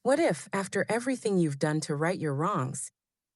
What if, after everything you've done to right your wrongs,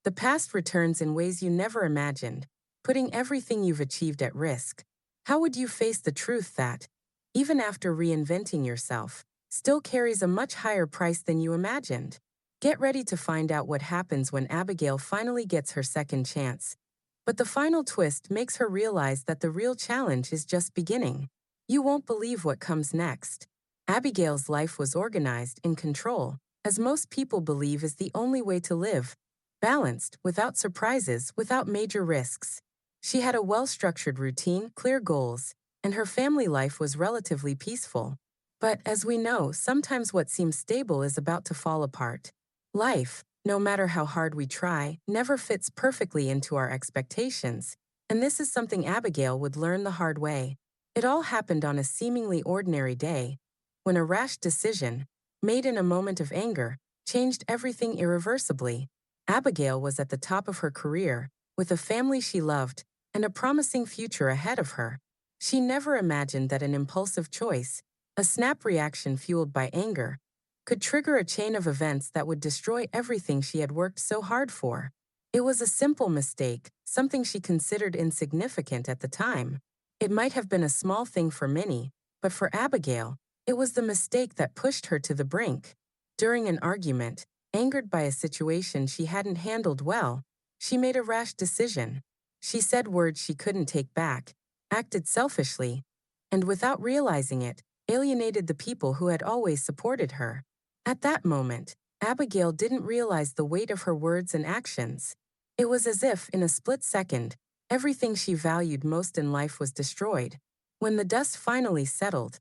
the past returns in ways you never imagined, putting everything you've achieved at risk? How would you face the truth that, even after reinventing yourself, still carries a much higher price than you imagined? Get ready to find out what happens when Abigail finally gets her second chance. But the final twist makes her realize that the real challenge is just beginning. You won't believe what comes next. Abigail's life was organized, in control, as most people believe is the only way to live, balanced, without surprises, without major risks. She had a well-structured routine, clear goals, and her family life was relatively peaceful. But as we know, sometimes what seems stable is about to fall apart. Life, no matter how hard we try, never fits perfectly into our expectations, and this is something Abigail would learn the hard way. It all happened on a seemingly ordinary day, when a rash decision, made in a moment of anger, changed everything irreversibly. Abigail was at the top of her career, with a family she loved, and a promising future ahead of her. She never imagined that an impulsive choice, a snap reaction fueled by anger, could trigger a chain of events that would destroy everything she had worked so hard for. It was a simple mistake, something she considered insignificant at the time. It might have been a small thing for many, but for Abigail, it was the mistake that pushed her to the brink. During an argument, angered by a situation she hadn't handled well, she made a rash decision. She said words she couldn't take back, acted selfishly, and without realizing it, alienated the people who had always supported her. At that moment, Abigail didn't realize the weight of her words and actions. It was as if, in a split second, everything she valued most in life was destroyed. When the dust finally settled,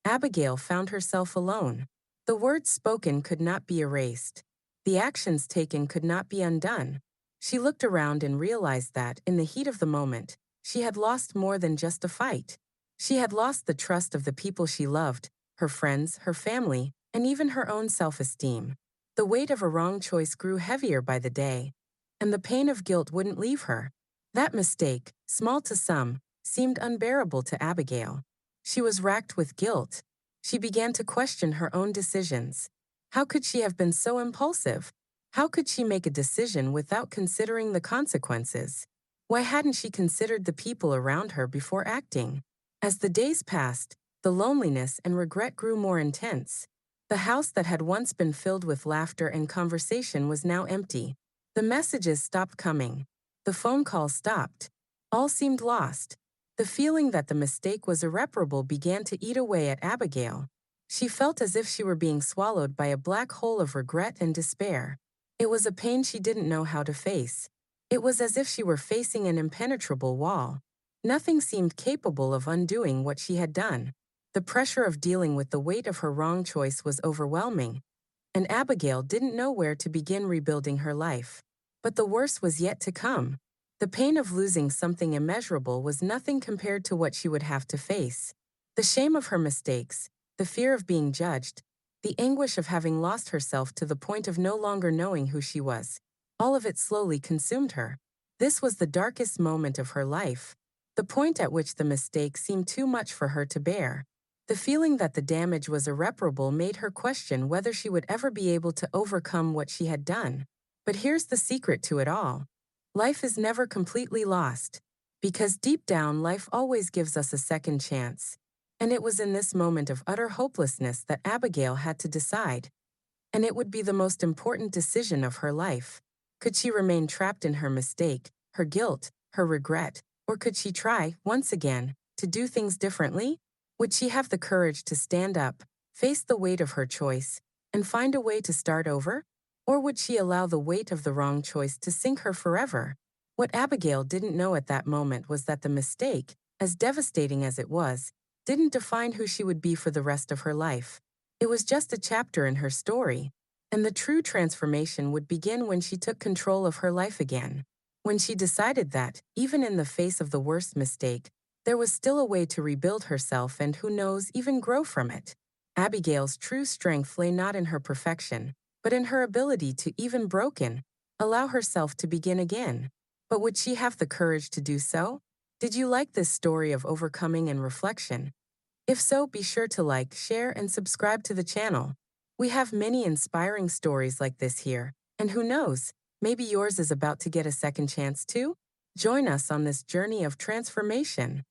Abigail found herself alone. The words spoken could not be erased. The actions taken could not be undone. She looked around and realized that, in the heat of the moment, she had lost more than just a fight. She had lost the trust of the people she loved, her friends, her family, and even her own self-esteem. The weight of a wrong choice grew heavier by the day, and the pain of guilt wouldn't leave her. That mistake, small to some, seemed unbearable to Abigail. She was racked with guilt. She began to question her own decisions. How could she have been so impulsive? How could she make a decision without considering the consequences? Why hadn't she considered the people around her before acting? As the days passed, the loneliness and regret grew more intense. The house that had once been filled with laughter and conversation was now empty. The messages stopped coming. The phone calls stopped. All seemed lost. The feeling that the mistake was irreparable began to eat away at Abigail. She felt as if she were being swallowed by a black hole of regret and despair. It was a pain she didn't know how to face. It was as if she were facing an impenetrable wall. Nothing seemed capable of undoing what she had done. The pressure of dealing with the weight of her wrong choice was overwhelming, and Abigail didn't know where to begin rebuilding her life. But the worst was yet to come. The pain of losing something immeasurable was nothing compared to what she would have to face. The shame of her mistakes, the fear of being judged, the anguish of having lost herself to the point of no longer knowing who she was, all of it slowly consumed her. This was the darkest moment of her life, the point at which the mistake seemed too much for her to bear. The feeling that the damage was irreparable made her question whether she would ever be able to overcome what she had done. But here's the secret to it all. Life is never completely lost, because deep down life always gives us a second chance. And it was in this moment of utter hopelessness that Abigail had to decide. And it would be the most important decision of her life. Could she remain trapped in her mistake, her guilt, her regret, or could she try, once again, to do things differently? Would she have the courage to stand up, face the weight of her choice, and find a way to start over? Or would she allow the weight of the wrong choice to sink her forever? What Abigail didn't know at that moment was that the mistake, as devastating as it was, didn't define who she would be for the rest of her life. It was just a chapter in her story, and the true transformation would begin when she took control of her life again. When she decided that, even in the face of the worst mistake, there was still a way to rebuild herself and, who knows, even grow from it. Abigail's true strength lay not in her perfection, but in her ability to, even broken, allow herself to begin again. But would she have the courage to do so? Did you like this story of overcoming and reflection? If so, be sure to like, share, and subscribe to the channel. We have many inspiring stories like this here, and who knows, maybe yours is about to get a second chance too? Join us on this journey of transformation.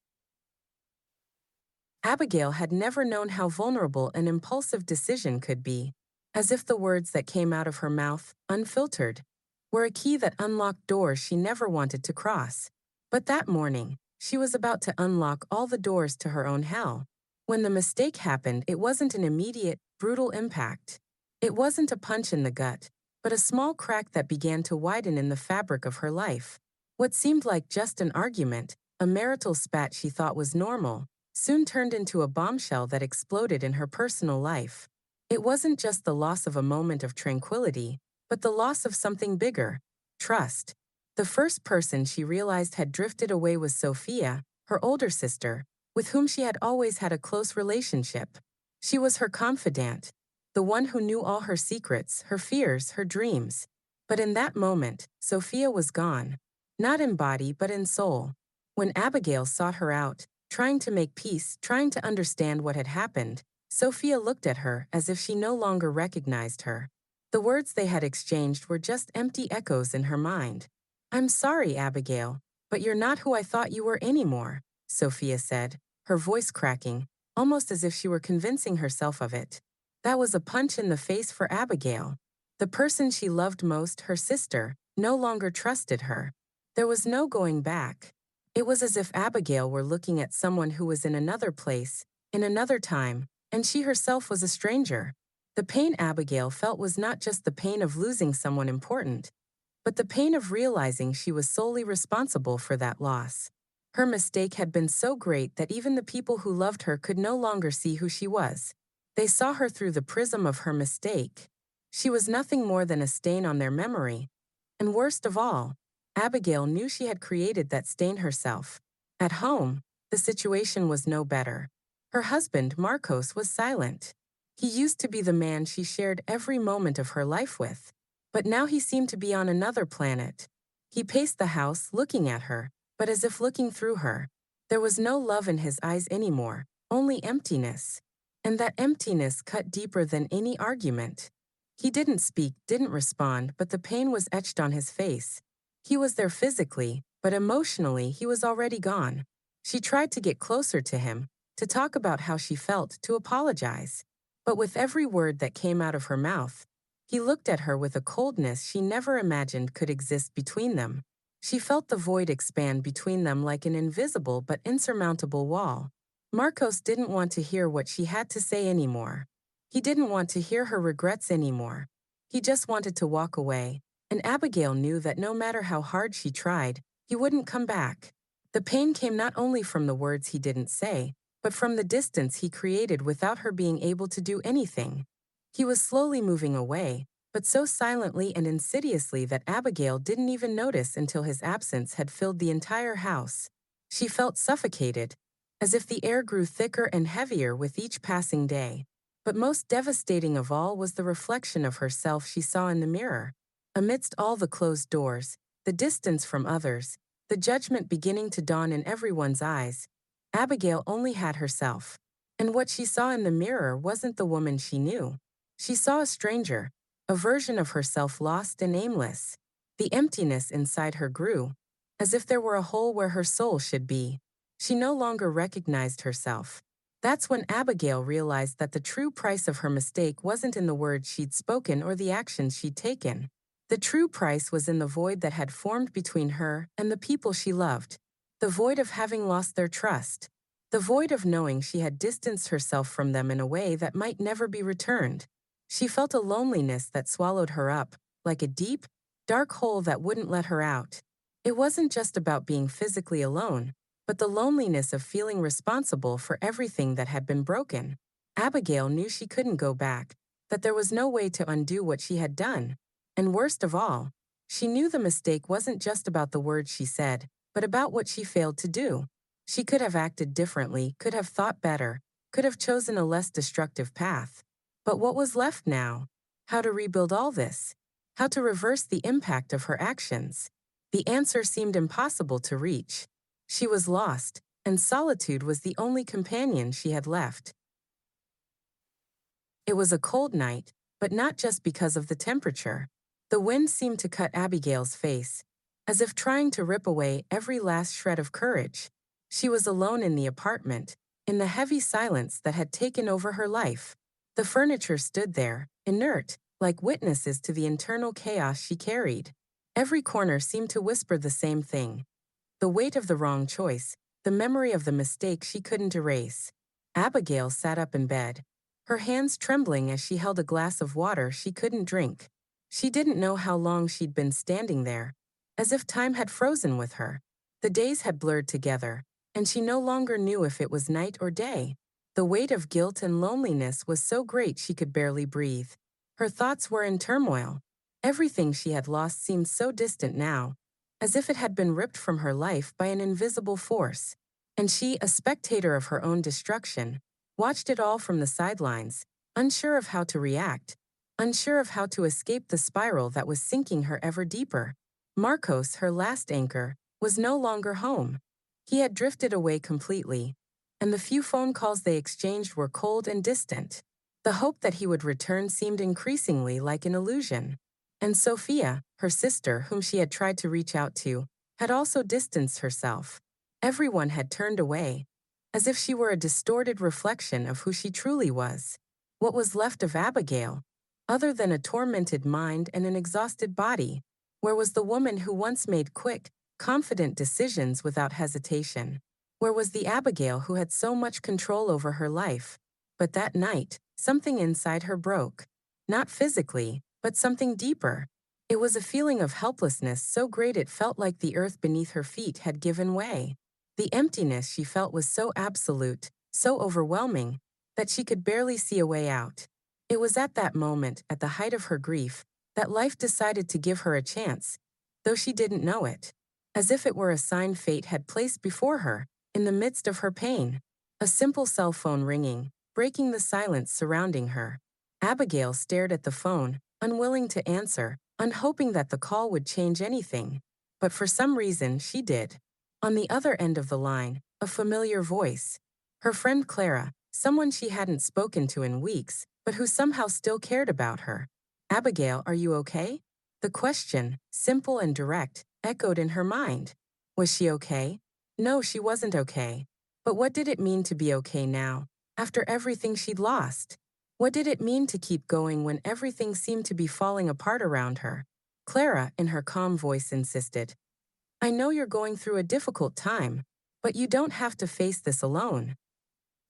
Abigail had never known how vulnerable an impulsive decision could be, as if the words that came out of her mouth, unfiltered, were a key that unlocked doors she never wanted to cross. But that morning, she was about to unlock all the doors to her own hell. When the mistake happened, it wasn't an immediate, brutal impact. It wasn't a punch in the gut, but a small crack that began to widen in the fabric of her life. What seemed like just an argument, a marital spat she thought was normal, soon turned into a bombshell that exploded in her personal life. It wasn't just the loss of a moment of tranquility, but the loss of something bigger: trust. The first person she realized had drifted away was Sophia, her older sister, with whom she had always had a close relationship. She was her confidant, the one who knew all her secrets, her fears, her dreams. But in that moment, Sophia was gone, not in body but in soul. When Abigail sought her out, trying to make peace, trying to understand what had happened, Sophia looked at her as if she no longer recognized her. The words they had exchanged were just empty echoes in her mind. "I'm sorry, Abigail, but you're not who I thought you were anymore," Sophia said, her voice cracking, almost as if she were convincing herself of it. That was a punch in the face for Abigail. The person she loved most, her sister, no longer trusted her. There was no going back. It was as if Abigail were looking at someone who was in another place, in another time, and she herself was a stranger. The pain Abigail felt was not just the pain of losing someone important, but the pain of realizing she was solely responsible for that loss. Her mistake had been so great that even the people who loved her could no longer see who she was. They saw her through the prism of her mistake. She was nothing more than a stain on their memory. And worst of all, Abigail knew she had created that stain herself. At home, the situation was no better. Her husband, Marcos, was silent. He used to be the man she shared every moment of her life with. But now he seemed to be on another planet. He paced the house, looking at her, but as if looking through her. There was no love in his eyes anymore, only emptiness. And that emptiness cut deeper than any argument. He didn't speak, didn't respond, but the pain was etched on his face. He was there physically, but emotionally he was already gone. She tried to get closer to him, to talk about how she felt, to apologize. But with every word that came out of her mouth, he looked at her with a coldness she never imagined could exist between them. She felt the void expand between them like an invisible but insurmountable wall. Marcos didn't want to hear what she had to say anymore. He didn't want to hear her regrets anymore. He just wanted to walk away, and Abigail knew that no matter how hard she tried, he wouldn't come back. The pain came not only from the words he didn't say, but from the distance he created without her being able to do anything. He was slowly moving away, but so silently and insidiously that Abigail didn't even notice until his absence had filled the entire house. She felt suffocated, as if the air grew thicker and heavier with each passing day. But most devastating of all was the reflection of herself she saw in the mirror. Amidst all the closed doors, the distance from others, the judgment beginning to dawn in everyone's eyes, Abigail only had herself. And what she saw in the mirror wasn't the woman she knew. She saw a stranger, a version of herself lost and aimless. The emptiness inside her grew, as if there were a hole where her soul should be. She no longer recognized herself. That's when Abigail realized that the true price of her mistake wasn't in the words she'd spoken or the actions she'd taken. The true price was in the void that had formed between her and the people she loved. The void of having lost their trust. The void of knowing she had distanced herself from them in a way that might never be returned. She felt a loneliness that swallowed her up, like a deep, dark hole that wouldn't let her out. It wasn't just about being physically alone, but the loneliness of feeling responsible for everything that had been broken. Abigail knew she couldn't go back, that there was no way to undo what she had done. And worst of all, she knew the mistake wasn't just about the words she said, but about what she failed to do. She could have acted differently, could have thought better, could have chosen a less destructive path. But what was left now? How to rebuild all this? How to reverse the impact of her actions? The answer seemed impossible to reach. She was lost, and solitude was the only companion she had left. It was a cold night, but not just because of the temperature. The wind seemed to cut Abigail's face, as if trying to rip away every last shred of courage. She was alone in the apartment, in the heavy silence that had taken over her life. The furniture stood there, inert, like witnesses to the internal chaos she carried. Every corner seemed to whisper the same thing: the weight of the wrong choice, the memory of the mistake she couldn't erase. Abigail sat up in bed, her hands trembling as she held a glass of water she couldn't drink. She didn't know how long she'd been standing there, as if time had frozen with her. The days had blurred together, and she no longer knew if it was night or day. The weight of guilt and loneliness was so great she could barely breathe. Her thoughts were in turmoil. Everything she had lost seemed so distant now, as if it had been ripped from her life by an invisible force. And she, a spectator of her own destruction, watched it all from the sidelines, unsure of how to react, unsure of how to escape the spiral that was sinking her ever deeper. Marcos, her last anchor, was no longer home. He had drifted away completely, and the few phone calls they exchanged were cold and distant. The hope that he would return seemed increasingly like an illusion. And Sophia, her sister, whom she had tried to reach out to, had also distanced herself. Everyone had turned away, as if she were a distorted reflection of who she truly was. What was left of Abigail, other than a tormented mind and an exhausted body? Where was the woman who once made quick, confident decisions without hesitation? Where was the Abigail who had so much control over her life? But that night, something inside her broke. Not physically, but something deeper. It was a feeling of helplessness so great it felt like the earth beneath her feet had given way. The emptiness she felt was so absolute, so overwhelming, that she could barely see a way out. It was at that moment, at the height of her grief, that life decided to give her a chance, though she didn't know it. As if it were a sign fate had placed before her, in the midst of her pain. A simple cell phone ringing, breaking the silence surrounding her. Abigail stared at the phone, unwilling to answer, unhoping that the call would change anything. But for some reason, she did. On the other end of the line, a familiar voice. Her friend Clara, someone she hadn't spoken to in weeks, but who somehow still cared about her. "Abigail, are you okay?" The question, simple and direct, echoed in her mind. Was she okay? No, she wasn't okay. But what did it mean to be okay now, after everything she'd lost? What did it mean to keep going when everything seemed to be falling apart around her? Clara, in her calm voice, insisted, "I know you're going through a difficult time, but you don't have to face this alone."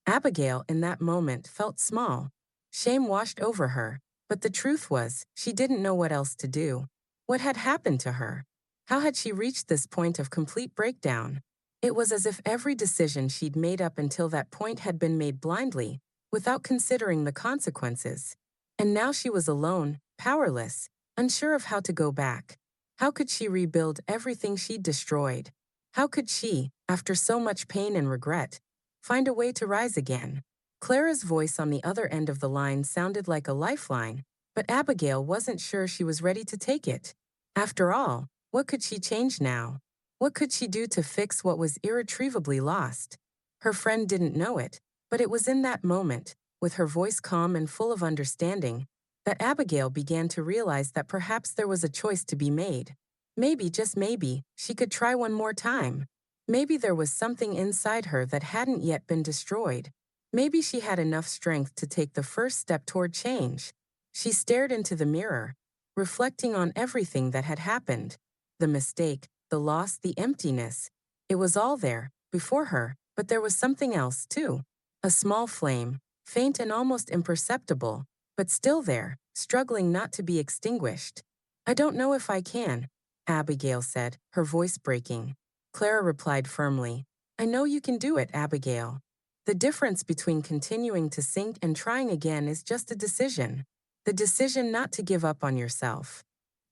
Abigail, in that moment, felt small. Shame washed over her, but the truth was, she didn't know what else to do. What had happened to her? How had she reached this point of complete breakdown? It was as if every decision she'd made up until that point had been made blindly, without considering the consequences. And now she was alone, powerless, unsure of how to go back. How could she rebuild everything she'd destroyed? How could she, after so much pain and regret, find a way to rise again? Clara's voice on the other end of the line sounded like a lifeline, but Abigail wasn't sure she was ready to take it. After all, what could she change now? What could she do to fix what was irretrievably lost? Her friend didn't know it, but it was in that moment, with her voice calm and full of understanding, that Abigail began to realize that perhaps there was a choice to be made. Maybe, just maybe, she could try one more time. Maybe there was something inside her that hadn't yet been destroyed. Maybe she had enough strength to take the first step toward change. She stared into the mirror, reflecting on everything that had happened. The mistake, the loss, the emptiness. It was all there, before her, but there was something else, too. A small flame, faint and almost imperceptible, but still there, struggling not to be extinguished. "I don't know if I can," Abigail said, her voice breaking. Clara replied firmly, "I know you can do it, Abigail. The difference between continuing to sink and trying again is just a decision. The decision not to give up on yourself."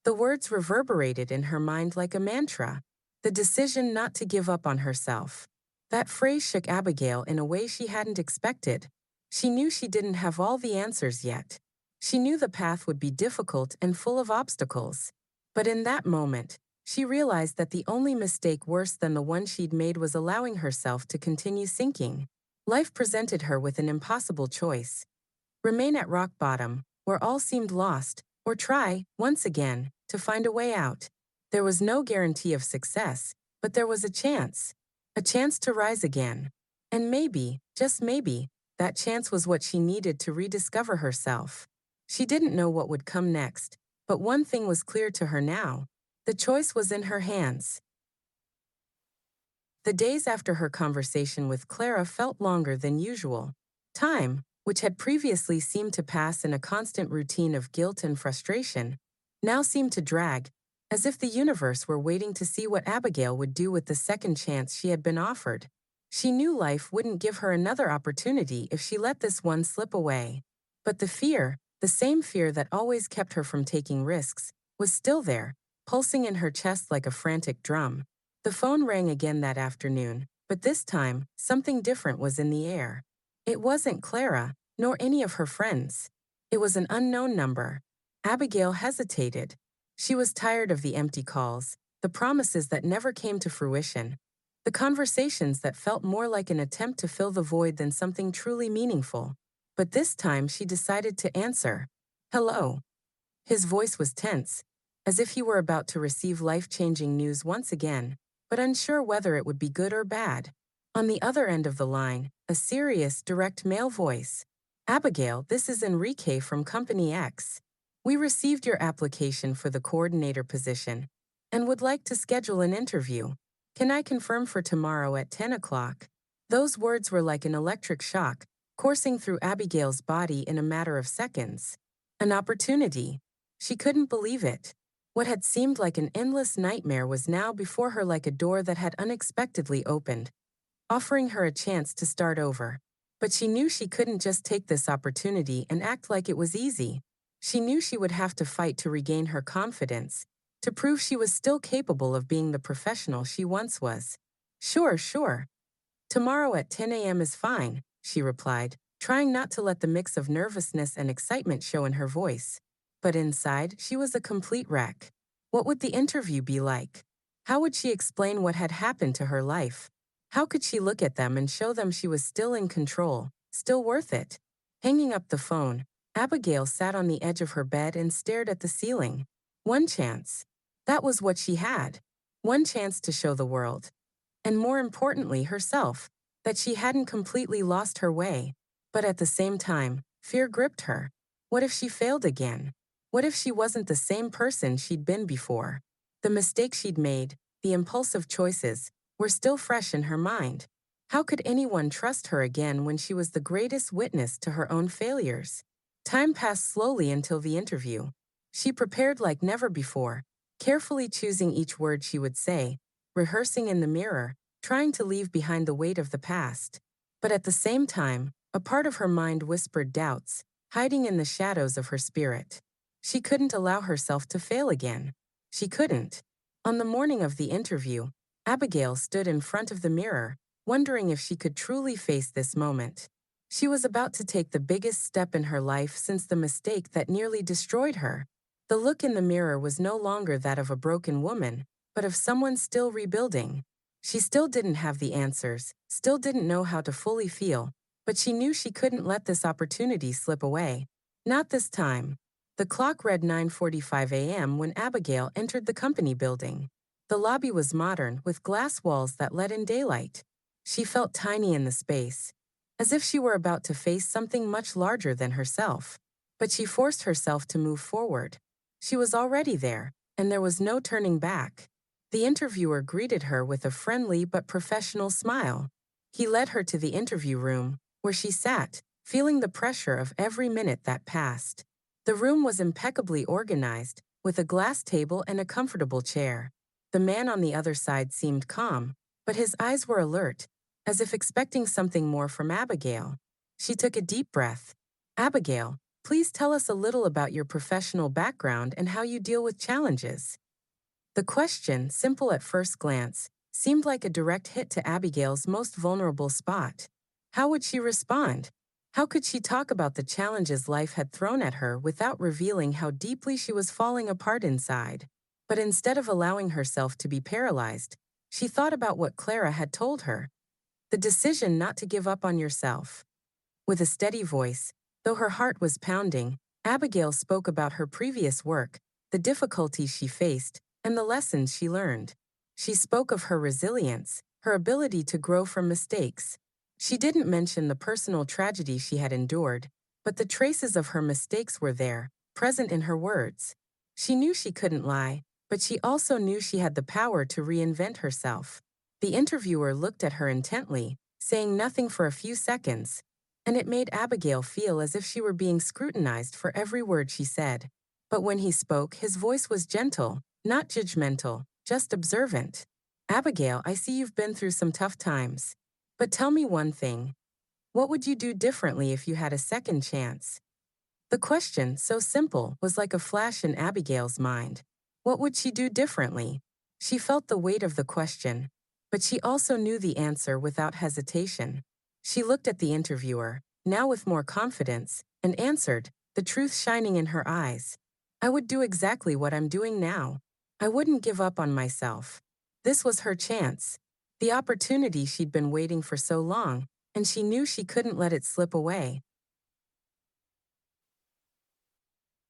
The words reverberated in her mind like a mantra. The decision not to give up on herself. That phrase shook Abigail in a way she hadn't expected. She knew she didn't have all the answers yet. She knew the path would be difficult and full of obstacles. But in that moment, she realized that the only mistake worse than the one she'd made was allowing herself to continue sinking. Life presented her with an impossible choice. remain at rock bottom, where all seemed lost, or try, once again, to find a way out. There was no guarantee of success, but there was a chance to rise again. And maybe, just maybe, that chance was what she needed to rediscover herself. She didn't know what would come next, but one thing was clear to her now. The choice was in her hands. The days after her conversation with Clara felt longer than usual. Time, which had previously seemed to pass in a constant routine of guilt and frustration, now seemed to drag, as if the universe were waiting to see what Abigail would do with the second chance she had been offered. She knew life wouldn't give her another opportunity if she let this one slip away. But the fear, the same fear that always kept her from taking risks, was still there, pulsing in her chest like a frantic drum. The phone rang again that afternoon, but this time, something different was in the air. It wasn't Clara, nor any of her friends. It was an unknown number. Abigail hesitated. She was tired of the empty calls, the promises that never came to fruition, the conversations that felt more like an attempt to fill the void than something truly meaningful. But this time she decided to answer. Hello. His voice was tense, as if he were about to receive life-changing news once again, but unsure whether it would be good or bad. On the other end of the line, a serious, direct male voice. Abigail, this is Enrique from Company X. We received your application for the coordinator position and would like to schedule an interview. Can I confirm for tomorrow at 10 o'clock? Those words were like an electric shock, coursing through Abigail's body in a matter of seconds. An opportunity. She couldn't believe it. What had seemed like an endless nightmare was now before her like a door that had unexpectedly opened, offering her a chance to start over. But she knew she couldn't just take this opportunity and act like it was easy. She knew she would have to fight to regain her confidence, to prove she was still capable of being the professional she once was. Sure. Tomorrow at 10 a.m. is fine, she replied, trying not to let the mix of nervousness and excitement show in her voice. But inside, she was a complete wreck. What would the interview be like? How would she explain what had happened to her life? How could she look at them and show them she was still in control, still worth it? Hanging up the phone, Abigail sat on the edge of her bed and stared at the ceiling. One chance. That was what she had. One chance to show the world, and more importantly herself, that she hadn't completely lost her way. But at the same time, fear gripped her. What if she failed again? What if she wasn't the same person she'd been before? The mistakes she'd made, the impulsive choices, were still fresh in her mind. How could anyone trust her again when she was the greatest witness to her own failures? Time passed slowly until the interview. She prepared like never before, carefully choosing each word she would say, rehearsing in the mirror, trying to leave behind the weight of the past. But at the same time, a part of her mind whispered doubts, hiding in the shadows of her spirit. She couldn't allow herself to fail again. She couldn't. On the morning of the interview, Abigail stood in front of the mirror, wondering if she could truly face this moment. She was about to take the biggest step in her life since the mistake that nearly destroyed her. The look in the mirror was no longer that of a broken woman, but of someone still rebuilding. She still didn't have the answers, still didn't know how to fully feel, but she knew she couldn't let this opportunity slip away. Not this time. The clock read 9:45 a.m. when Abigail entered the company building. The lobby was modern, with glass walls that let in daylight. She felt tiny in the space, as if she were about to face something much larger than herself. But she forced herself to move forward. She was already there, and there was no turning back. The interviewer greeted her with a friendly but professional smile. He led her to the interview room, where she sat, feeling the pressure of every minute that passed. The room was impeccably organized, with a glass table and a comfortable chair. The man on the other side seemed calm, but his eyes were alert, as if expecting something more from Abigail. She took a deep breath. Abigail, please tell us a little about your professional background and how you deal with challenges. The question, simple at first glance, seemed like a direct hit to Abigail's most vulnerable spot. How would she respond? How could she talk about the challenges life had thrown at her without revealing how deeply she was falling apart inside? But instead of allowing herself to be paralyzed, she thought about what Clara had told her. The decision not to give up on yourself. With a steady voice, Though her heart was pounding, Abigail spoke about her previous work, the difficulties she faced, and the lessons she learned. She spoke of her resilience, her ability to grow from mistakes. She didn't mention the personal tragedy she had endured, but the traces of her mistakes were there, present in her words. She knew she couldn't lie, but she also knew she had the power to reinvent herself. The interviewer looked at her intently, saying nothing for a few seconds, and it made Abigail feel as if she were being scrutinized for every word she said. But when he spoke, his voice was gentle, not judgmental, just observant. Abigail, I see you've been through some tough times. But tell me one thing. What would you do differently if you had a second chance? The question, so simple, was like a flash in Abigail's mind. What would she do differently? She felt the weight of the question, but she also knew the answer without hesitation. She looked at the interviewer, now with more confidence, and answered, the truth shining in her eyes. I would do exactly what I'm doing now. I wouldn't give up on myself. This was her chance, the opportunity she'd been waiting for so long, and she knew she couldn't let it slip away.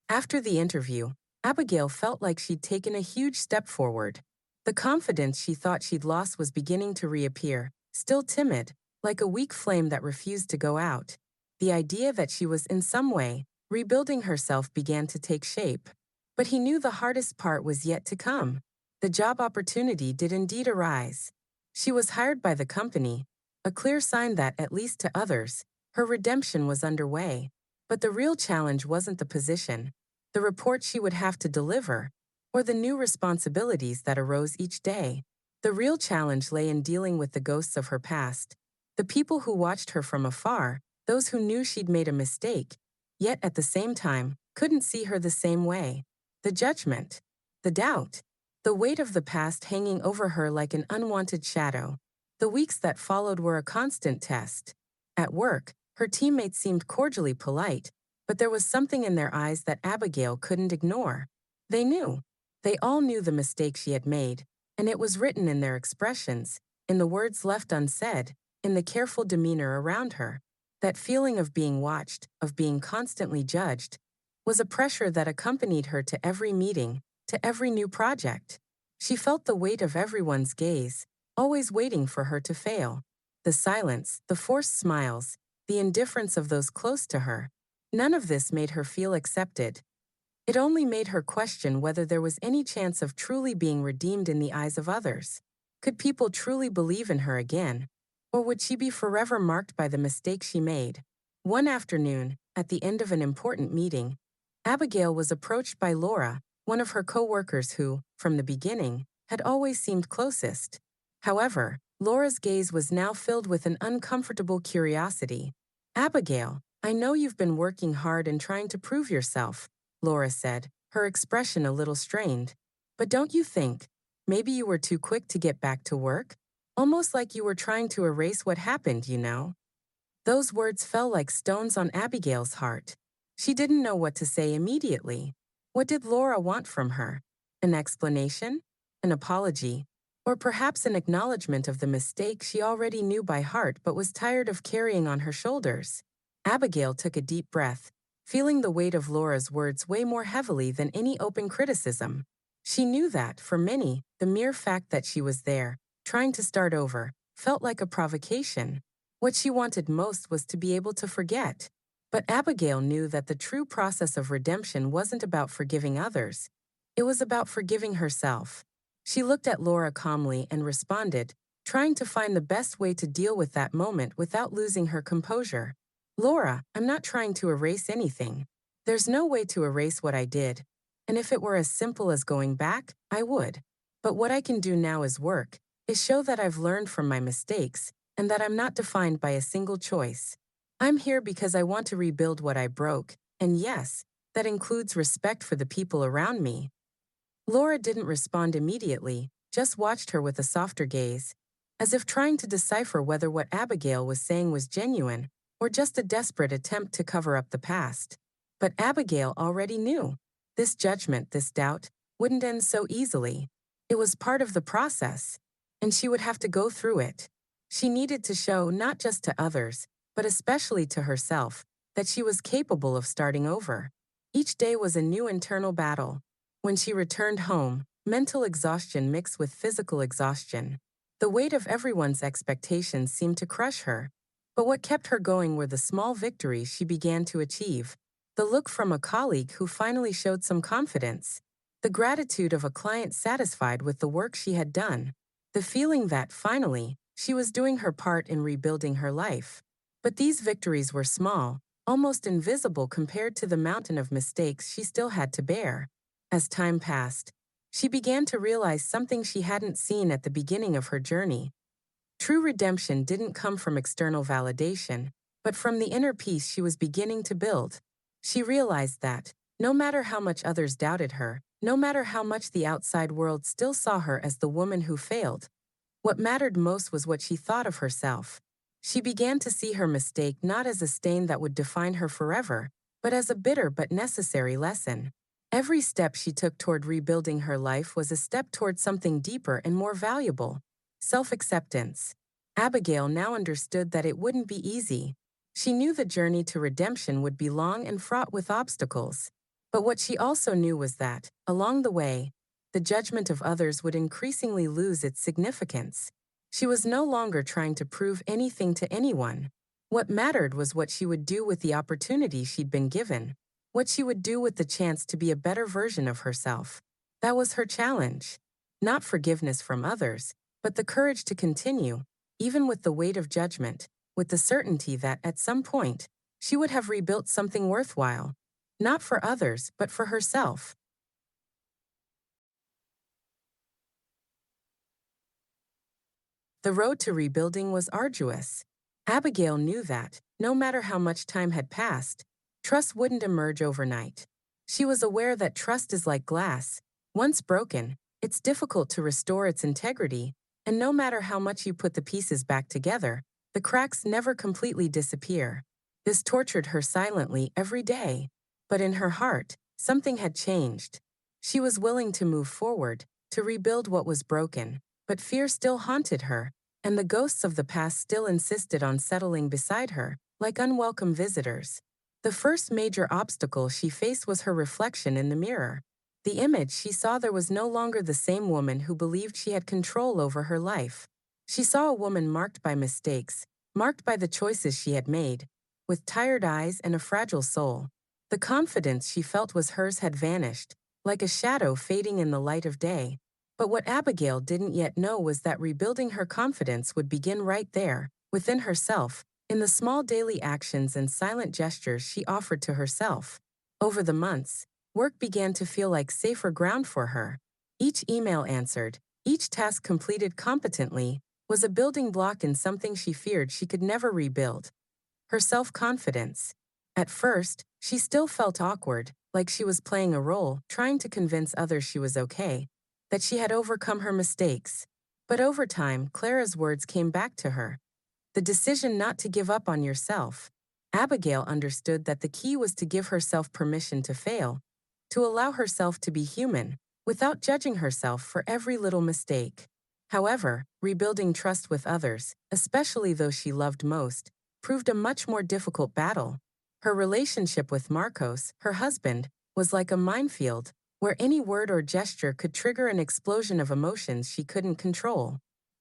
After the interview, Abigail felt like she'd taken a huge step forward. The confidence she thought she'd lost was beginning to reappear, still timid, like a weak flame that refused to go out. The idea that she was in some way rebuilding herself began to take shape. But he knew the hardest part was yet to come. The job opportunity did indeed arise. She was hired by the company, a clear sign that, at least to others, her redemption was underway. But the real challenge wasn't the position, the report she would have to deliver, or the new responsibilities that arose each day. The real challenge lay in dealing with the ghosts of her past, the people who watched her from afar, those who knew she'd made a mistake, yet at the same time couldn't see her the same way. The judgment, the doubt, the weight of the past hanging over her like an unwanted shadow. The weeks that followed were a constant test. At work, her teammates seemed cordially polite, but there was something in their eyes that Abigail couldn't ignore. They knew. They all knew the mistake she had made, and it was written in their expressions, in the words left unsaid, in the careful demeanor around her. That feeling of being watched, of being constantly judged, was a pressure that accompanied her to every meeting, to every new project. She felt the weight of everyone's gaze, always waiting for her to fail. The silence, the forced smiles, the indifference of those close to her. None of this made her feel accepted. It only made her question whether there was any chance of truly being redeemed in the eyes of others. Could people truly believe in her again? Or would she be forever marked by the mistake she made? One afternoon, at the end of an important meeting, Abigail was approached by Laura, one of her co-workers who, from the beginning, had always seemed closest. However, Laura's gaze was now filled with an uncomfortable curiosity. Abigail, I know you've been working hard and trying to prove yourself, Laura said, her expression a little strained. But don't you think, maybe you were too quick to get back to work? Almost like you were trying to erase what happened, you know? Those words fell like stones on Abigail's heart. She didn't know what to say immediately. What did Laura want from her? An explanation? An apology? Or perhaps an acknowledgement of the mistake she already knew by heart but was tired of carrying on her shoulders? Abigail took a deep breath, feeling the weight of Laura's words weigh more heavily than any open criticism. She knew that, for many, the mere fact that she was there, trying to start over, felt like a provocation. What she wanted most was to be able to forget. But Abigail knew that the true process of redemption wasn't about forgiving others. It was about forgiving herself. She looked at Laura calmly and responded, trying to find the best way to deal with that moment without losing her composure. Laura, I'm not trying to erase anything. There's no way to erase what I did. And if it were as simple as going back, I would. But what I can do now is work, is show that I've learned from my mistakes, and that I'm not defined by a single choice. I'm here because I want to rebuild what I broke, and yes, that includes respect for the people around me. Laura didn't respond immediately, just watched her with a softer gaze, as if trying to decipher whether what Abigail was saying was genuine or just a desperate attempt to cover up the past. But Abigail already knew. This judgment, this doubt, wouldn't end so easily. It was part of the process, and she would have to go through it. She needed to show not just to others, but especially to herself, that she was capable of starting over. Each day was a new internal battle. When she returned home, mental exhaustion mixed with physical exhaustion. The weight of everyone's expectations seemed to crush her. But what kept her going were the small victories she began to achieve. The look from a colleague who finally showed some confidence. The gratitude of a client satisfied with the work she had done. The feeling that, finally, she was doing her part in rebuilding her life. But these victories were small, almost invisible compared to the mountain of mistakes she still had to bear. As time passed, she began to realize something she hadn't seen at the beginning of her journey. True redemption didn't come from external validation, but from the inner peace she was beginning to build. She realized that, no matter how much others doubted her, no matter how much the outside world still saw her as the woman who failed, what mattered most was what she thought of herself. She began to see her mistake not as a stain that would define her forever, but as a bitter but necessary lesson. Every step she took toward rebuilding her life was a step toward something deeper and more valuable: self-acceptance. Abigail now understood that it wouldn't be easy. She knew the journey to redemption would be long and fraught with obstacles. But what she also knew was that, along the way, the judgment of others would increasingly lose its significance. She was no longer trying to prove anything to anyone. What mattered was what she would do with the opportunity she'd been given, what she would do with the chance to be a better version of herself. That was her challenge. Not forgiveness from others, but the courage to continue, even with the weight of judgment, with the certainty that at some point, she would have rebuilt something worthwhile, not for others, but for herself. The road to rebuilding was arduous. Abigail knew that, no matter how much time had passed, trust wouldn't emerge overnight. She was aware that trust is like glass. Once broken, it's difficult to restore its integrity, and no matter how much you put the pieces back together, the cracks never completely disappear. This tortured her silently every day. But in her heart, something had changed. She was willing to move forward, to rebuild what was broken. But fear still haunted her, and the ghosts of the past still insisted on settling beside her, like unwelcome visitors. The first major obstacle she faced was her reflection in the mirror. The image she saw there was no longer the same woman who believed she had control over her life. She saw a woman marked by mistakes, marked by the choices she had made, with tired eyes and a fragile soul. The confidence she felt was hers had vanished, like a shadow fading in the light of day. But what Abigail didn't yet know was that rebuilding her confidence would begin right there, within herself, in the small daily actions and silent gestures she offered to herself. Over the months, work began to feel like safer ground for her. Each email answered, each task completed competently, was a building block in something she feared she could never rebuild: her self-confidence. At first, she still felt awkward, like she was playing a role, trying to convince others she was okay, that she had overcome her mistakes. But over time, Clara's words came back to her: the decision not to give up on yourself. Abigail understood that the key was to give herself permission to fail, to allow herself to be human, without judging herself for every little mistake. However, rebuilding trust with others, especially those she loved most, proved a much more difficult battle. Her relationship with Marcos, her husband, was like a minefield, where any word or gesture could trigger an explosion of emotions she couldn't control.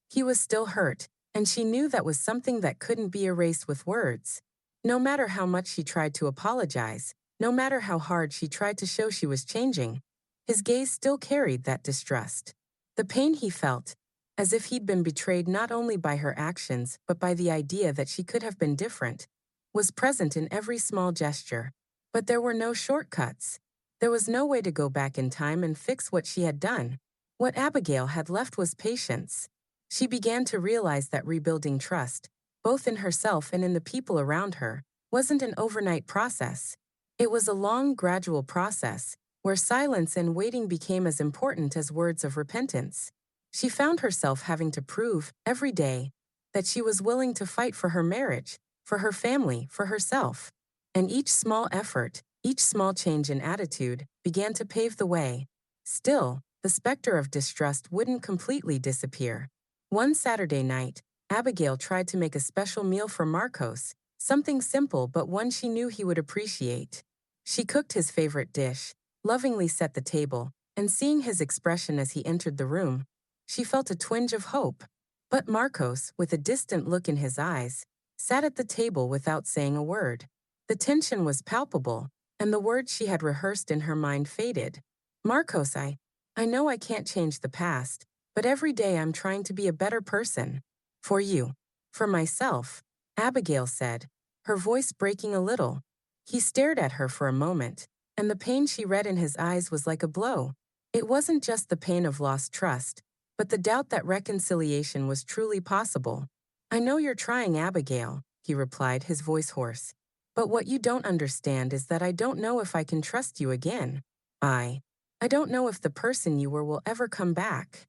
He was still hurt, and she knew that was something that couldn't be erased with words. No matter how much she tried to apologize, no matter how hard she tried to show she was changing, his gaze still carried that distrust. The pain he felt, as if he'd been betrayed not only by her actions but by the idea that she could have been different, was present in every small gesture. But there were no shortcuts. There was no way to go back in time and fix what she had done. What Abigail had left was patience. She began to realize that rebuilding trust, both in herself and in the people around her, wasn't an overnight process. It was a long, gradual process, where silence and waiting became as important as words of repentance. She found herself having to prove, every day, that she was willing to fight for her marriage, for her family, for herself. And each small effort, each small change in attitude, began to pave the way. Still, the specter of distrust wouldn't completely disappear. One Saturday night, Abigail tried to make a special meal for Marcos, Something simple but one she knew he would appreciate. She cooked his favorite dish, lovingly set the table, and seeing his expression as he entered the room, she felt a twinge of hope. But Marcos, with a distant look in his eyes, sat at the table without saying a word. The tension was palpable, and the words she had rehearsed in her mind faded. Marcos, I know I can't change the past, but every day I'm trying to be a better person. For you. For myself, Abigail said, her voice breaking a little. He stared at her for a moment, and the pain she read in his eyes was like a blow. It wasn't just the pain of lost trust, but the doubt that reconciliation was truly possible. I know you're trying, Abigail, he replied, his voice hoarse. But what you don't understand is that I don't know if I can trust you again. I. I don't know if the person you were will ever come back.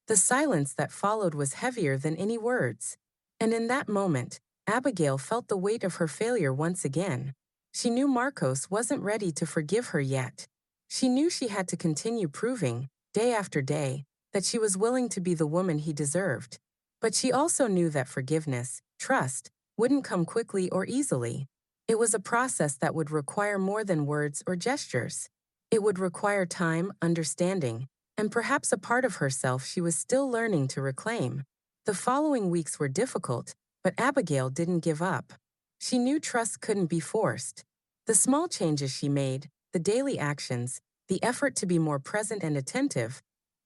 The silence that followed was heavier than any words. And in that moment, Abigail felt the weight of her failure once again. She knew Marcos wasn't ready to forgive her yet. She knew she had to continue proving, day after day, that she was willing to be the woman he deserved. But she also knew that forgiveness, trust, wouldn't come quickly or easily. It was a process that would require more than words or gestures. It would require time, understanding, and perhaps a part of herself she was still learning to reclaim. The following weeks were difficult, but Abigail didn't give up. She knew trust couldn't be forced. The small changes she made, the daily actions, the effort to be more present and attentive,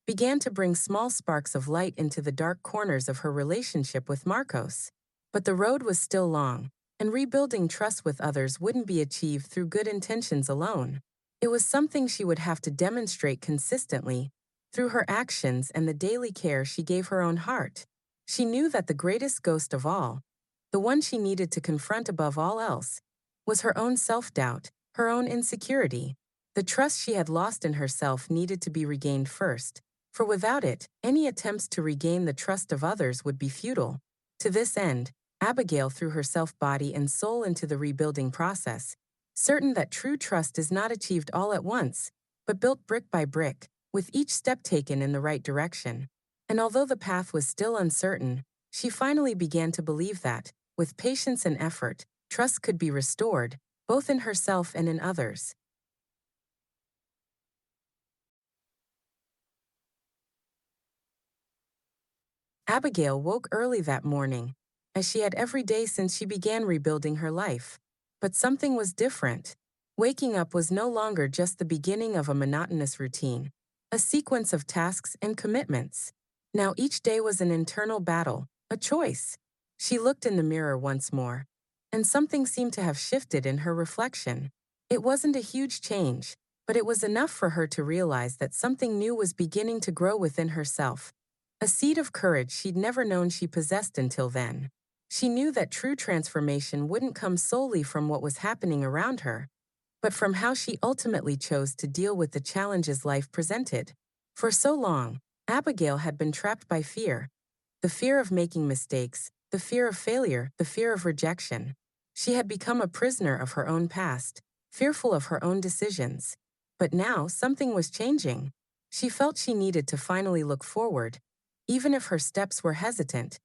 began to bring small sparks of light into the dark corners of her relationship with Marcos. But the road was still long, and rebuilding trust with others wouldn't be achieved through good intentions alone. It was something she would have to demonstrate consistently, through her actions and the daily care she gave her own heart. She knew that the greatest ghost of all, the one she needed to confront above all else, was her own self-doubt, her own insecurity. The trust she had lost in herself needed to be regained first, for without it, any attempts to regain the trust of others would be futile. To this end, Abigail threw herself body and soul into the rebuilding process, certain that true trust is not achieved all at once, but built brick by brick, with each step taken in the right direction. And although the path was still uncertain, she finally began to believe that, with patience and effort, trust could be restored, both in herself and in others. Abigail woke early that morning, as she had every day since she began rebuilding her life. But something was different. Waking up was no longer just the beginning of a monotonous routine, a sequence of tasks and commitments. Now each day was an internal battle, a choice. She looked in the mirror once more, and something seemed to have shifted in her reflection. It wasn't a huge change, but it was enough for her to realize that something new was beginning to grow within herself. A seed of courage she'd never known she possessed until then. She knew that true transformation wouldn't come solely from what was happening around her, but from how she ultimately chose to deal with the challenges life presented. For so long, Abigail had been trapped by fear. The fear of making mistakes, the fear of failure, the fear of rejection. She had become a prisoner of her own past, fearful of her own decisions. But now something was changing. She felt she needed to finally look forward, even if her steps were hesitant,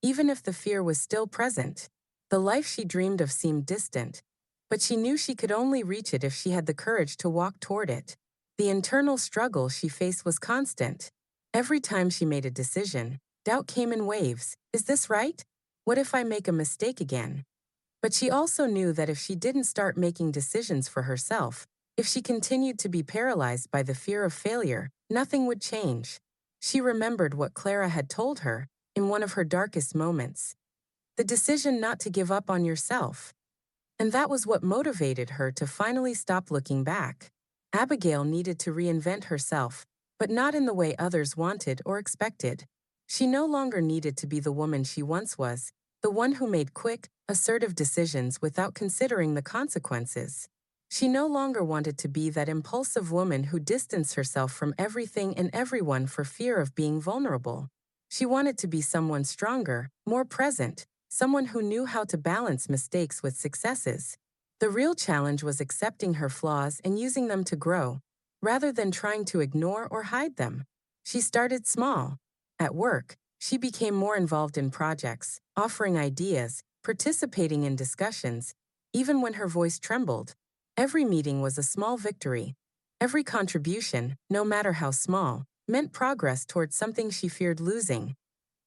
even if the fear was still present. The life she dreamed of seemed distant, but she knew she could only reach it if she had the courage to walk toward it. The internal struggle she faced was constant. Every time she made a decision, doubt came in waves. Is this right? What if I make a mistake again? But she also knew that if she didn't start making decisions for herself, if she continued to be paralyzed by the fear of failure, nothing would change. She remembered what Clara had told her in one of her darkest moments. The decision not to give up on yourself. And that was what motivated her to finally stop looking back. Abigail needed to reinvent herself, but not in the way others wanted or expected. She no longer needed to be the woman she once was, the one who made quick, assertive decisions without considering the consequences. She no longer wanted to be that impulsive woman who distanced herself from everything and everyone for fear of being vulnerable. She wanted to be someone stronger, more present, someone who knew how to balance mistakes with successes. The real challenge was accepting her flaws and using them to grow, rather than trying to ignore or hide them. She started small. At work, she became more involved in projects, offering ideas, participating in discussions, even when her voice trembled. Every meeting was a small victory. Every contribution, no matter how small, meant progress towards something she feared losing.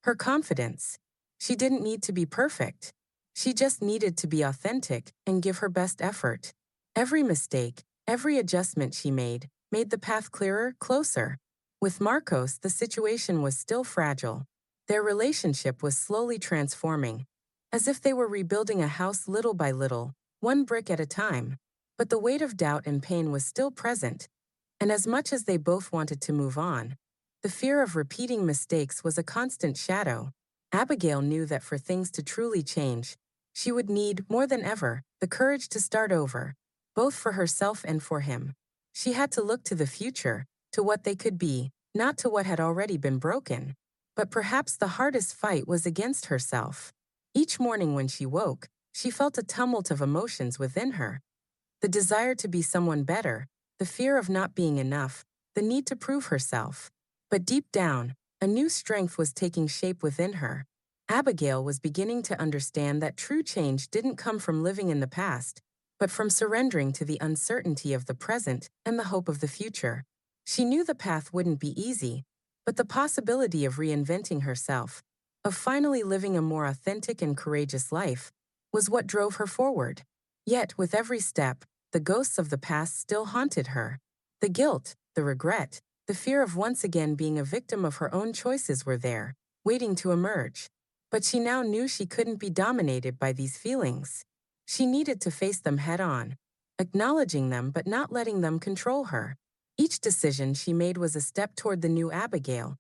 Her confidence. She didn't need to be perfect. She just needed to be authentic and give her best effort. Every mistake, every adjustment she made the path clearer, closer. With Marcos, the situation was still fragile. Their relationship was slowly transforming, as if they were rebuilding a house little by little, one brick at a time. But the weight of doubt and pain was still present, and as much as they both wanted to move on, the fear of repeating mistakes was a constant shadow. Abigail knew that for things to truly change, she would need, more than ever, the courage to start over, both for herself and for him. She had to look to the future, to what they could be, not to what had already been broken. But perhaps the hardest fight was against herself. Each morning when she woke, she felt a tumult of emotions within her. The desire to be someone better, the fear of not being enough, the need to prove herself. But deep down, a new strength was taking shape within her. Abigail was beginning to understand that true change didn't come from living in the past, but from surrendering to the uncertainty of the present and the hope of the future. She knew the path wouldn't be easy, but the possibility of reinventing herself, of finally living a more authentic and courageous life, was what drove her forward. Yet, with every step, the ghosts of the past still haunted her. The guilt, the regret, the fear of once again being a victim of her own choices were there, waiting to emerge. But she now knew she couldn't be dominated by these feelings. She needed to face them head on, acknowledging them but not letting them control her. Each decision she made was a step toward the new Abigail,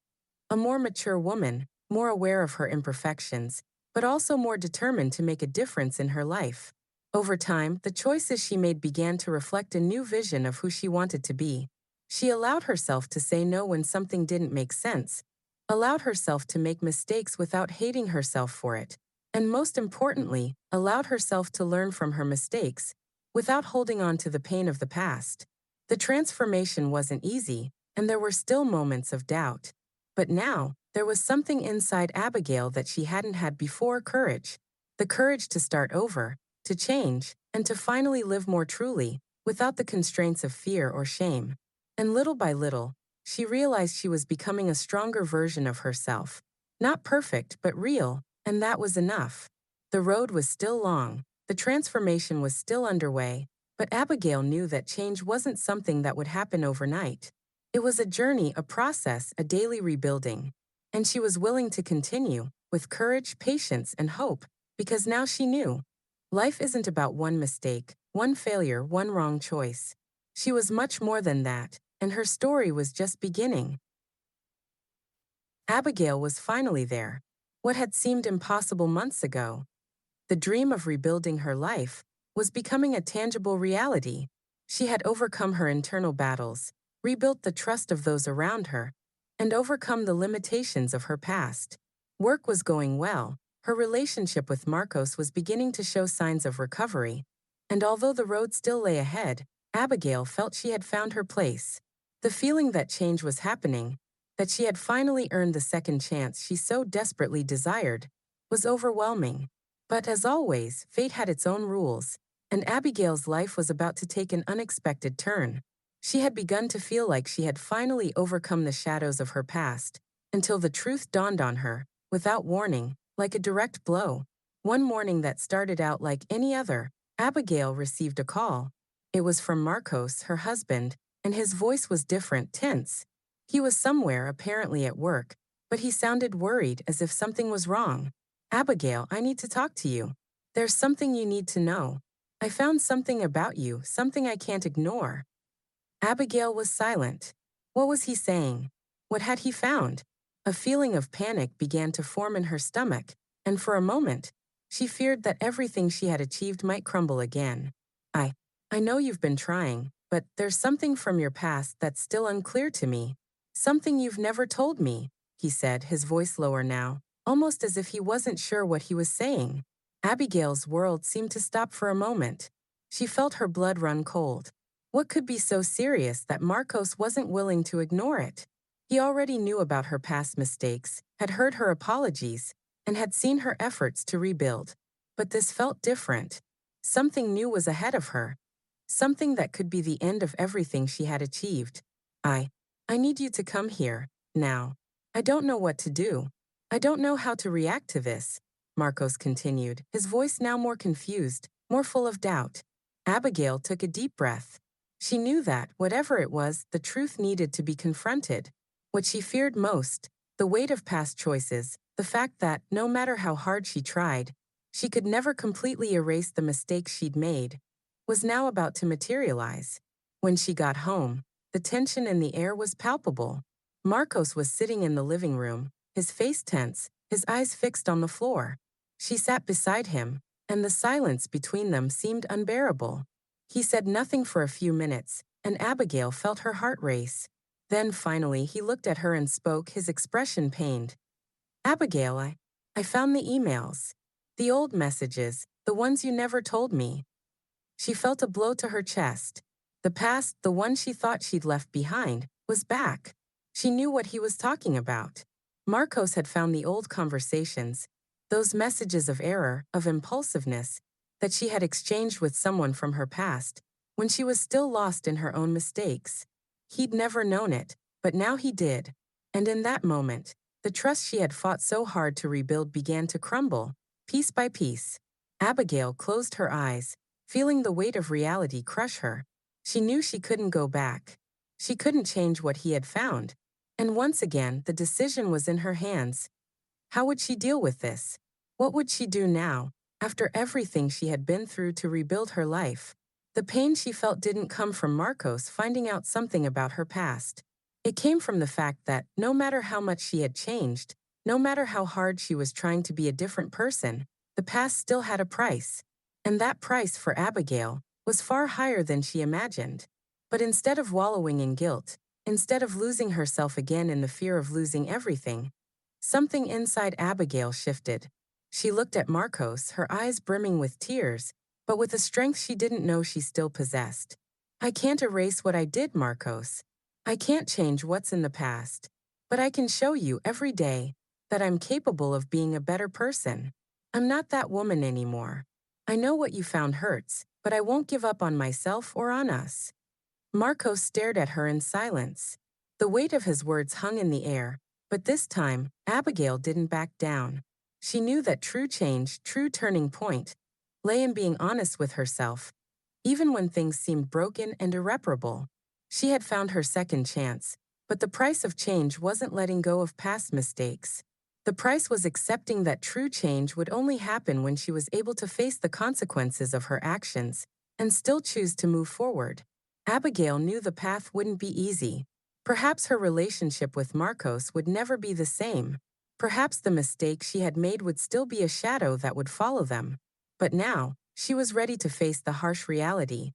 a more mature woman, more aware of her imperfections, but also more determined to make a difference in her life. Over time, the choices she made began to reflect a new vision of who she wanted to be. She allowed herself to say no when something didn't make sense, allowed herself to make mistakes without hating herself for it, and most importantly, allowed herself to learn from her mistakes without holding on to the pain of the past. The transformation wasn't easy, and there were still moments of doubt. But now, there was something inside Abigail that she hadn't had before: courage. The courage to start over, to change, and to finally live more truly, without the constraints of fear or shame. And little by little, she realized she was becoming a stronger version of herself. Not perfect, but real, and that was enough. The road was still long, the transformation was still underway, but Abigail knew that change wasn't something that would happen overnight. It was a journey, a process, a daily rebuilding. And she was willing to continue, with courage, patience, and hope, because now she knew. Life isn't about one mistake, one failure, one wrong choice. She was much more than that, and her story was just beginning. Abigail was finally there. What had seemed impossible months ago, the dream of rebuilding her life, was becoming a tangible reality. She had overcome her internal battles, rebuilt the trust of those around her, and overcome the limitations of her past. Work was going well. Her relationship with Marcos was beginning to show signs of recovery, and although the road still lay ahead, Abigail felt she had found her place. The feeling that change was happening, that she had finally earned the second chance she so desperately desired, was overwhelming. But as always, fate had its own rules, and Abigail's life was about to take an unexpected turn. She had begun to feel like she had finally overcome the shadows of her past, until the truth dawned on her, without warning, like a direct blow. One morning that started out like any other, Abigail received a call. It was from Marcos, her husband, and his voice was different, tense. He was somewhere, apparently at work, but he sounded worried, as if something was wrong. "Abigail, I need to talk to you. There's something you need to know. I found something about you, something I can't ignore." Abigail was silent. What was he saying? What had he found? A feeling of panic began to form in her stomach, and for a moment, she feared that everything she had achieved might crumble again. I, I know you've been trying, but there's something from your past that's still unclear to me. Something you've never told me, he said, his voice lower now, almost as if he wasn't sure what he was saying. Abigail's world seemed to stop for a moment. She felt her blood run cold. What could be so serious that Marcos wasn't willing to ignore it? He already knew about her past mistakes, had heard her apologies, and had seen her efforts to rebuild. But this felt different. Something new was ahead of her. Something that could be the end of everything she had achieved. I, I need you to come here, now. I don't know what to do. I don't know how to react to this, Marcos continued, his voice now more confused, more full of doubt. Abigail took a deep breath. She knew that, whatever it was, the truth needed to be confronted. What she feared most, the weight of past choices, the fact that, no matter how hard she tried, she could never completely erase the mistakes she'd made, was now about to materialize. When she got home, the tension in the air was palpable. Marcos was sitting in the living room, his face tense, his eyes fixed on the floor. She sat beside him, and the silence between them seemed unbearable. He said nothing for a few minutes, and Abigail felt her heart race. Then finally he looked at her and spoke, his expression pained. Abigail, I found the emails. The old messages, the ones you never told me. She felt a blow to her chest. The past, the one she thought she'd left behind, was back. She knew what he was talking about. Marcos had found the old conversations, those messages of error, of impulsiveness, that she had exchanged with someone from her past, when she was still lost in her own mistakes. He'd never known it, but now he did. And in that moment, the trust she had fought so hard to rebuild began to crumble, piece by piece. Abigail closed her eyes, feeling the weight of reality crush her. She knew she couldn't go back. She couldn't change what he had found. And once again, the decision was in her hands. How would she deal with this? What would she do now, after everything she had been through to rebuild her life? The pain she felt didn't come from Marcos finding out something about her past. It came from the fact that, no matter how much she had changed, no matter how hard she was trying to be a different person, the past still had a price. And that price for Abigail was far higher than she imagined. But instead of wallowing in guilt, instead of losing herself again in the fear of losing everything, something inside Abigail shifted. She looked at Marcos, her eyes brimming with tears, but with a strength she didn't know she still possessed. I can't erase what I did, Marcos. I can't change what's in the past. But I can show you every day that I'm capable of being a better person. I'm not that woman anymore. I know what you found hurts, but I won't give up on myself or on us. Marcos stared at her in silence. The weight of his words hung in the air, but this time, Abigail didn't back down. She knew that true change, true turning point, lay in being honest with herself, even when things seemed broken and irreparable. She had found her second chance, but the price of change wasn't letting go of past mistakes. The price was accepting that true change would only happen when she was able to face the consequences of her actions and still choose to move forward. Abigail knew the path wouldn't be easy. Perhaps her relationship with Marcos would never be the same. Perhaps the mistake she had made would still be a shadow that would follow them. But now, she was ready to face the harsh reality.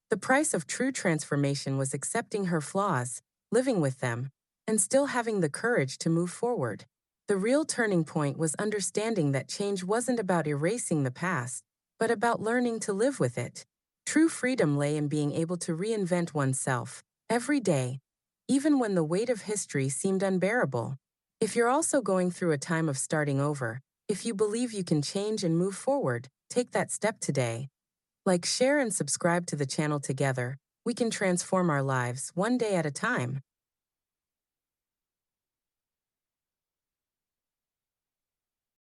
The price of true transformation was accepting her flaws, living with them, and still having the courage to move forward. The real turning point was understanding that change wasn't about erasing the past, but about learning to live with it. True freedom lay in being able to reinvent oneself, every day, even when the weight of history seemed unbearable. If you're also going through a time of starting over, if you believe you can change and move forward, take that step today. Like, share, and subscribe to the channel together. We can transform our lives one day at a time.